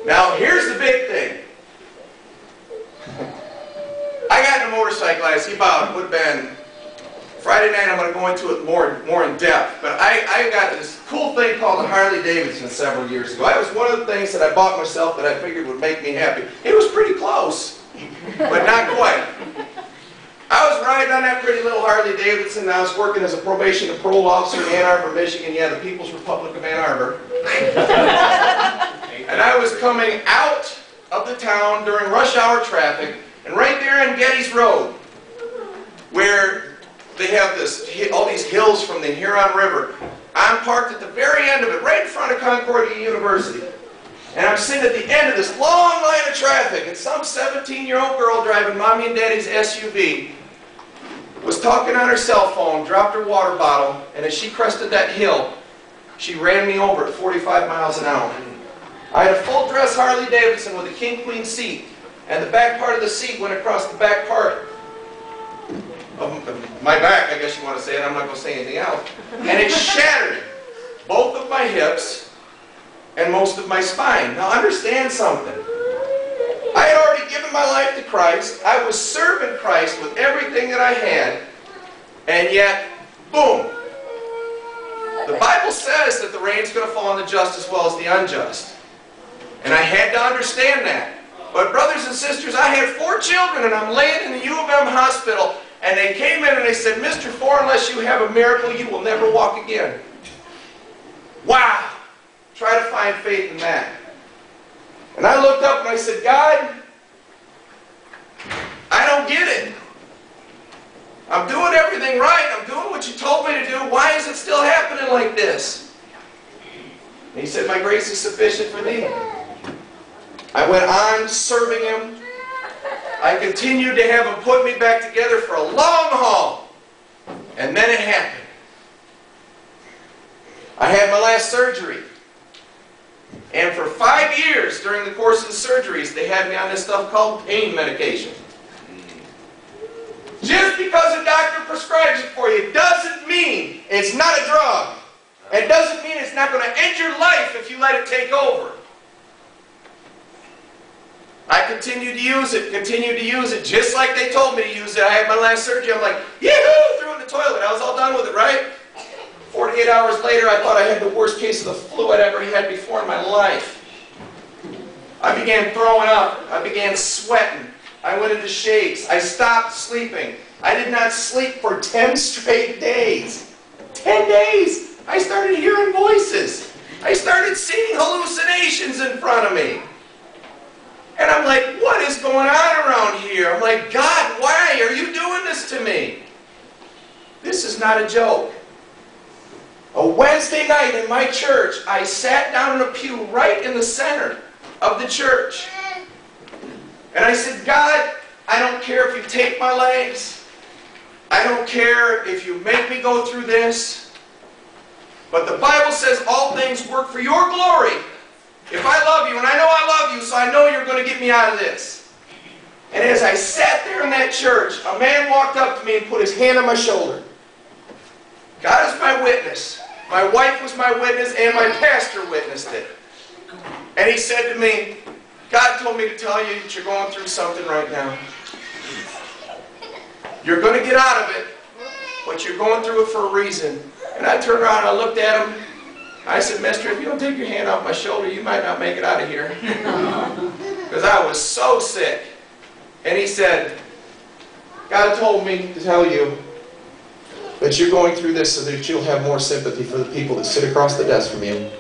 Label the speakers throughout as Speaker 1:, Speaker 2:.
Speaker 1: Now, here's the big thing. I got in a motorcycle, I see about, would have been Friday night. I'm going to go into it more in depth. But I got this cool thing called a Harley Davidson several years ago. That was one of the things that I bought myself that I figured would make me happy. It was pretty close, but not quite. I was riding on that pretty little Harley Davidson, and I was working as a probation and parole officer in Ann Arbor, Michigan. Yeah, the People's Republic of Ann Arbor. And I was coming out of the town during rush hour traffic, and right there on Getty's Road, where they have all these hills from the Huron River, I'm parked at the very end of it, right in front of Concordia University. And I'm sitting at the end of this long line of traffic, and some 17-year-old girl driving Mommy and Daddy's SUV was talking on her cell phone, dropped her water bottle, and as she crested that hill, she ran me over at 45 miles an hour. I had a full-dress Harley Davidson with a king-queen seat, and the back part of the seat went across the back part of my back, I guess you want to say it. I'm not going to say anything else. And it shattered both of my hips and most of my spine. Now understand something. I had already given my life to Christ. I was serving Christ with everything that I had. And yet, boom. The Bible says that the rain's going to fall on the just as well as the unjust. And I had to understand that. But brothers and sisters, I had 4 children, and I'm laying in the U of M hospital, and they came in and they said, Mr. Foor, unless you have a miracle, you will never walk again. Wow! Try to find faith in that. And I looked up and I said, God, I don't get it. I'm doing everything right. I'm doing what you told me to do. Why is it still happening like this? And he said, my grace is sufficient for thee. I went on serving him. I continued to have him put me back together for a long haul. And then it happened. I had my last surgery. And for 5 years during the course of the surgeries, they had me on this stuff called pain medication. Just because a doctor prescribes it for you doesn't mean it's not a drug. It doesn't mean it's not going to end your life if you let it take over. I continued to use it, just like they told me to use it. I had my last surgery. I'm like, yee-hoo, threw it in the toilet. I was all done with it, right? 48 hours later, I thought I had the worst case of the flu I'd ever had before in my life. I began throwing up. I began sweating. I went into shakes. I stopped sleeping. I did not sleep for 10 straight days. 10 days! I started hearing voices. I started seeing hallucinations in front of me. And I'm like, what is going on around here? I'm like, God, why are you doing this to me? This is not a joke. A Wednesday night in my church, I sat down in a pew right in the center of the church. And I said, God, I don't care if you take my legs. I don't care if you make me go through this. But the Bible says all things work for your glory. If I love you, and I know I love you, so I know you're going to get me out of this. And as I sat there in that church, a man walked up to me and put his hand on my shoulder. God is my witness. My wife was my witness, and my pastor witnessed it. And he said to me, God told me to tell you that you're going through something right now. You're going to get out of it, but you're going through it for a reason. And I turned around and I looked at him. I said, mister, if you don't take your hand off my shoulder, you might not make it out of here. Because I was so sick. And he said, God told me to tell you that you're going through this so that you'll have more sympathy for the people that sit across the desk from you.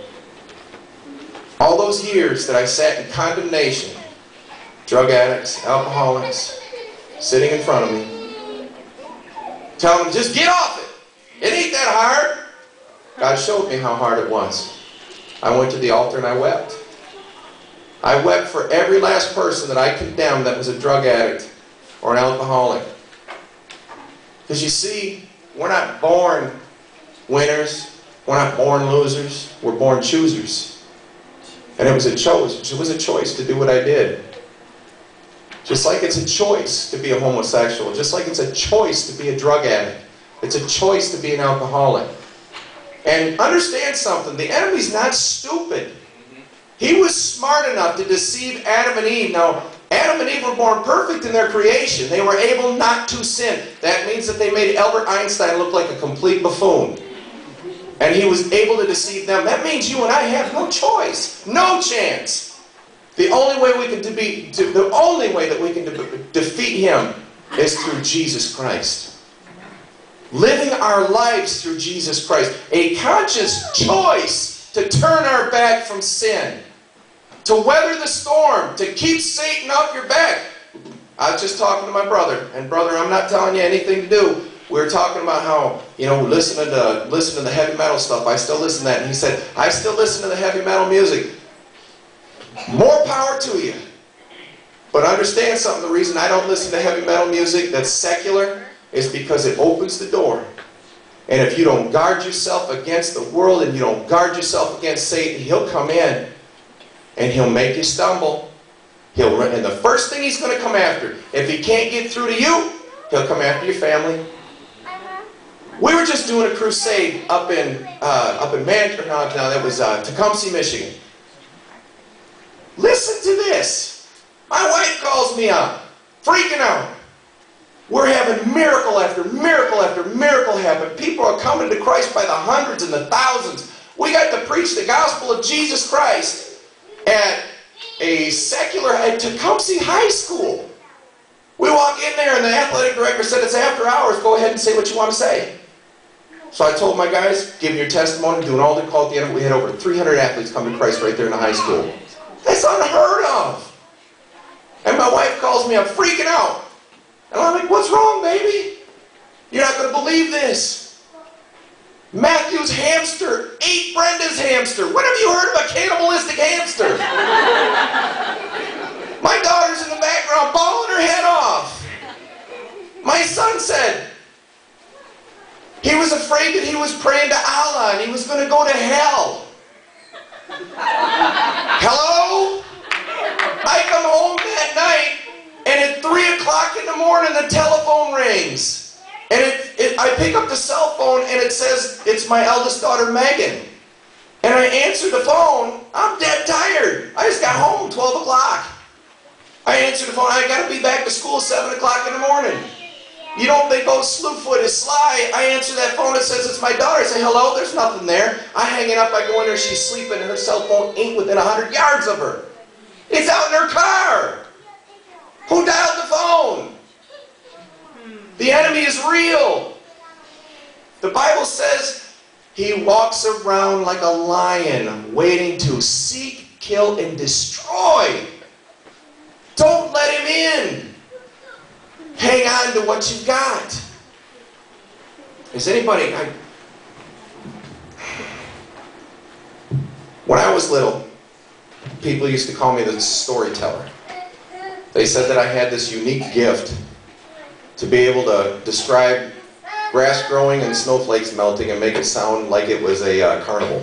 Speaker 1: All those years that I sat in condemnation, drug addicts, alcoholics, sitting in front of me, telling them, just get off it. It ain't that hard. God showed me how hard it was. I went to the altar and I wept. I wept for every last person that I condemned that was a drug addict or an alcoholic. Because you see, we're not born winners. We're not born losers. We're born choosers. And it was a choice to do what I did. Just like it's a choice to be a homosexual. Just like it's a choice to be a drug addict. It's a choice to be an alcoholic. And understand something. The enemy's not stupid. He was smart enough to deceive Adam and Eve. Now, Adam and Eve were born perfect in their creation. They were able not to sin. That means that they made Albert Einstein look like a complete buffoon. And he was able to deceive them. That means you and I have no choice. No chance. The only way that we can defeat him is through Jesus Christ. Living our lives through Jesus Christ. A conscious choice to turn our back from sin. To weather the storm. To keep Satan off your back. I was just talking to my brother. And brother, I'm not telling you anything to do. We were talking about how, listen to the heavy metal stuff. I still listen to that. And he said, I still listen to the heavy metal music. More power to you. But understand something. The reason I don't listen to heavy metal music that's secular is because it opens the door. And if you don't guard yourself against the world and you don't guard yourself against Satan, he'll come in and he'll make you stumble. And the first thing he's going to come after, if he can't get through to you, he'll come after your family. We were just doing a crusade up in Tecumseh, Michigan. Listen to this. My wife calls me up, freaking out. We're having miracle after miracle after miracle happen. People are coming to Christ by the hundreds and the thousands. We got to preach the gospel of Jesus Christ at Tecumseh High School. We walk in there and the athletic director said, it's after hours, go ahead and say what you want to say. So I told my guys, give your testimony, doing all the call at the end. We had over 300 athletes come to Christ right there in the high school. That's unheard of. And my wife calls me, I'm freaking out. And I'm like, what's wrong, baby? You're not going to believe this. Matthew's hamster ate Brenda's hamster. When have you heard of a cannibalistic hamster? My daughter's in the background bawling her head off. My son said he was afraid that he was praying to Allah and he was going to go to hell. Hello? I come home that night and at 3 o'clock in the morning the telephone rings. And I pick up the cell phone and it says it's my eldest daughter Megan. And I answer the phone. I'm dead tired. I just got home 12 o'clock. I answer the phone. I got to be back to school 7 o'clock in the morning. You don't think, oh, Slewfoot is sly. I answer that phone. It says it's my daughter. I say, hello, there's nothing there. I hang it up. I go in there. She's sleeping and her cell phone ain't within 100 yards of her. It's out in her car. Who dialed the phone? The enemy is real. The Bible says he walks around like a lion waiting to seek, kill, and destroy. Don't let him in. Hang on to what you've got. Is anybody... When I was little, people used to call me the storyteller. They said that I had this unique gift to be able to describe grass growing and snowflakes melting and make it sound like it was a carnival.